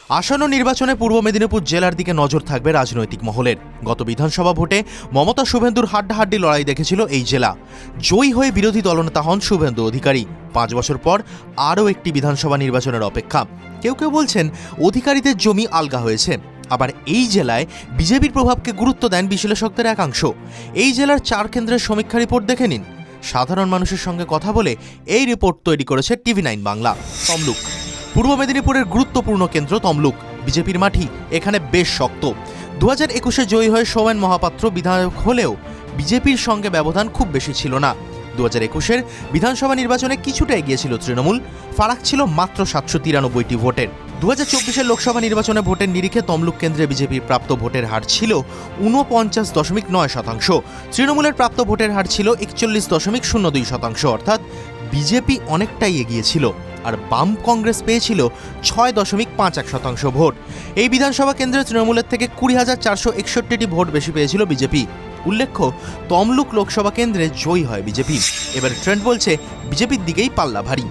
আসন্ন নির্বাচনে পূর্ব মেদিনীপুর জেলার দিকে নজর থাকবে রাজনৈতিক মহলের। গত বিধানসভা ভোটে মমতা শুভেন্দুর হাড্ডাহাড্ডি লড়াই দেখেছিল এই জেলা। জয়ী হয়ে বিরোধী দলনেতা হন শুভেন্দু অধিকারী। 5 বছর পর আরও একটি বিধানসভা নির্বাচনের অপেক্ষা। কেউ কেউ বলছেন অধিকারীদের জমি আলগা হয়েছে, আবার এই জেলায় বিজেপির প্রভাবকে গুরুত্ব দেন বিশ্লেষকদের একাংশ। এই জেলার 4 কেন্দ্রের সমীক্ষা রিপোর্ট দেখে নিন। সাধারণ মানুষের সঙ্গে কথা বলে এই রিপোর্ট তৈরি করেছে TV9 বাংলা। তমলুক পূর্ব মেদিনীপুরের গুরুত্বপূর্ণ কেন্দ্র তমলুক। বিজেপির মাটি এখানে বেশ শক্ত। 2021-এ জয়ী হয়ে সৌমেন মহাপাত্র বিধায়ক হলেও বিজেপির সঙ্গে ব্যবধান খুব বেশি ছিল না। 2021-এর বিধানসভা নির্বাচনে কিছুটা এগিয়েছিল তৃণমূল, ফারাক ছিল মাত্র 793টি ভোটের। 2024-এর লোকসভা নির্বাচনে ভোটের নিরিখে তমলুক কেন্দ্রে বিজেপির প্রাপ্ত ভোটের হার ছিল 49.9%। তৃণমূলের প্রাপ্ত ভোটের হার ছিল 41.02%, অর্থাৎ বিজেপি অনেকটাই এগিয়েছিল। আর বাম কংগ্রেস পেয়েছিল 6.51% ভোট। এই বিধানসভা কেন্দ্রে তৃণমূলের থেকে 20,461টি ভোট বেশি পেয়েছিল বিজেপি। উল্লেখ্য, তমলুক লোকসভা কেন্দ্রে জয়ী হয় বিজেপি। এবার ট্রেন্ড বলছে বিজেপির দিকেই পাল্লা ভারী।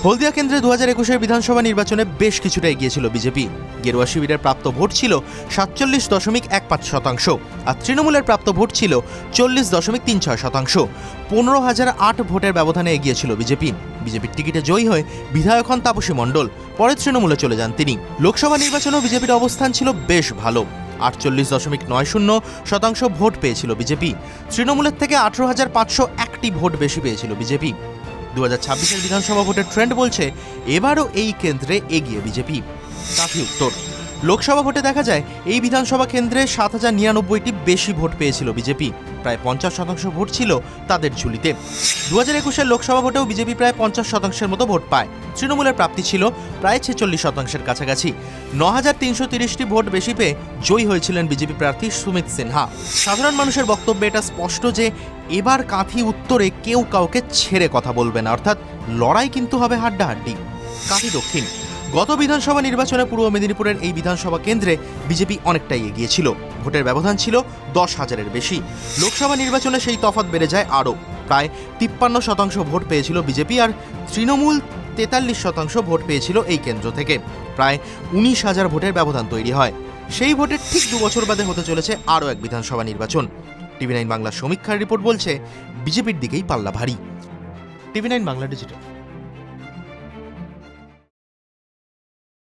হলদিয়া কেন্দ্রে 2021-এর বিধানসভা নির্বাচনে বেশ কিছুটা এগিয়েছিল বিজেপি। গেরুয়া শিবিরের প্রাপ্ত ভোট ছিল 47.15%, আর তৃণমূলের প্রাপ্ত ভোট ছিল 40.36%। 15,008 ভোটের ব্যবধানে এগিয়েছিল বিজেপি। বিজেপির টিকিটে জয়ী হয়ে বিধায়ক হন তাপসী মণ্ডল, পরে তৃণমূলে চলে যান তিনি। লোকসভা নির্বাচনেও বিজেপির অবস্থান ছিল বেশ ভালো। 48.90% ভোট পেয়েছিল বিজেপি। তৃণমূলের থেকে 18,501টি ভোট বেশি পেয়েছিল বিজেপি। 2026-এর বিধানসভা ভোটের ট্রেন্ড বলছে এবারও এই কেন্দ্রে এগিয়ে বিজেপি। কাফি উত্তর লোকসভা ভোটে দেখা যায় এই বিধানসভা কেন্দ্রে 7,099টি বেশি ভোট পেয়েছিল বিজেপি। প্রায় 50% ভোট ছিল তাদের ঝুলিতে। 2021-এর লোকসভা ভোটেও বিজেপি প্রায় 50%-এর মতো ভোট পায়। তৃণমূলের প্রাপ্তি ছিল প্রায় 46%-এর কাছাকাছি। 9,330টি ভোট বেশি পেয়ে জয়ী হয়েছিলেন বিজেপি প্রার্থী সুমিত সিনহা। সাধারণ মানুষের বক্তব্যে এটা স্পষ্ট যে এবার কাঁথি উত্তরে কেউ কাউকে ছেড়ে কথা বলবে না, অর্থাৎ লড়াই কিন্তু হবে হাড্ডাহাড্ডি। কাঁথি দক্ষিণ গত বিধানসভা নির্বাচনে পূর্ব মেদিনীপুরের এই বিধানসভা কেন্দ্রে বিজেপি অনেকটাই এগিয়েছিল। ভোটের ব্যবধান ছিল 10,000-এর বেশি। লোকসভা নির্বাচনে সেই তফাৎ বেড়ে যায় আরও। প্রায় 53% ভোট পেয়েছিল বিজেপি, আর তৃণমূল 43% ভোট পেয়েছিল এই কেন্দ্র থেকে। প্রায় 19,000 ভোটের ব্যবধান তৈরি হয়। সেই ভোটের ঠিক 2 বছর বাদে হতে চলেছে আরও এক বিধানসভা নির্বাচন। TV9 বাংলার সমীক্ষার রিপোর্ট বলছে বিজেপির দিকেই পাল্লা ভারী। TV9 Bangla digital.